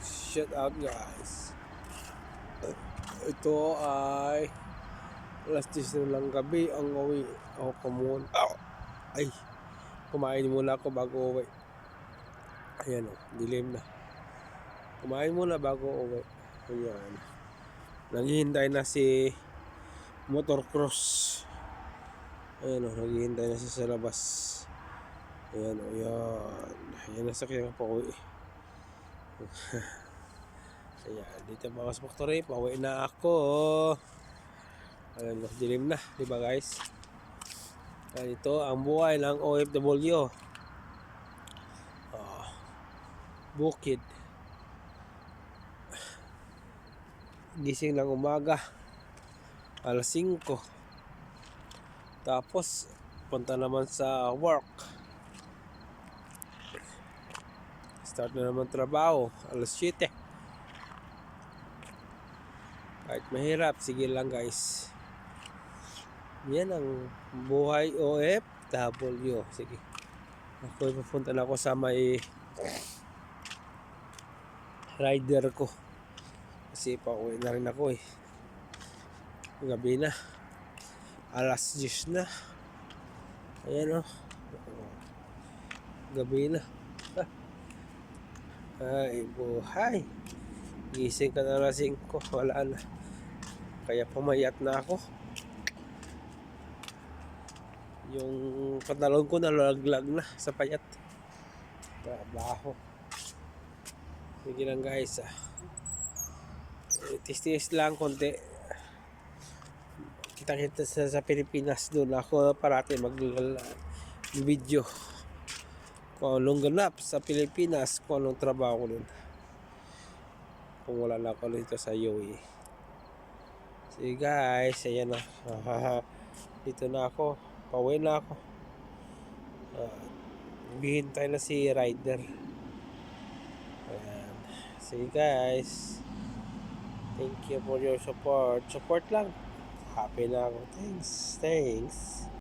Shout out guys. Ito ay alas 10 na lang gabi ang uwi ako kumuna. Ay, kumain muna ako bago uwi. Ayan o, dilim na. Kumain muna bago uwi. Ayan. Naghihintay na si motocross. Ayan o, naghihintay na siya sa labas. Ayan o, yan. Ayan na sakyan ko pa uwi. Ayan, dito mga factory, pauwi na ako. Ayan, dilim na, di ba guys? Ayan, ito ang buhay ng OFW. Bukid. Gising lang umaga, alas 5. Tapos, punta naman sa work. Start na naman trabaho, alas 7. Kahit mahirap, sige lang guys. Yan ang buhay OFW. Sige. Ako pupunta na ako sa may rider ko. Kasi pauwi na rin ako eh. Gabi na. Alas 10 na. Ayan o. Gabi na. Ay buhay. Gising ka na alas 5. Wala na. Kaya pumayat na ako. Yung pantalon ko nalaglag na sa payat. Trabaho. Sige lang guys. Tis-tis lang konti. Kita-kita sa Pilipinas, doon ako parati mag-video. Kung anong ganap sa Pilipinas, kung anong trabaho ko doon. Kung wala na ako dito sa UAE. Sige guys, ayan na. Dito na ako. Pauwi na ako. Bihintay na si rider. Ayan. Sige guys. Thank you for your support. Support lang. Happy na ako. Thanks.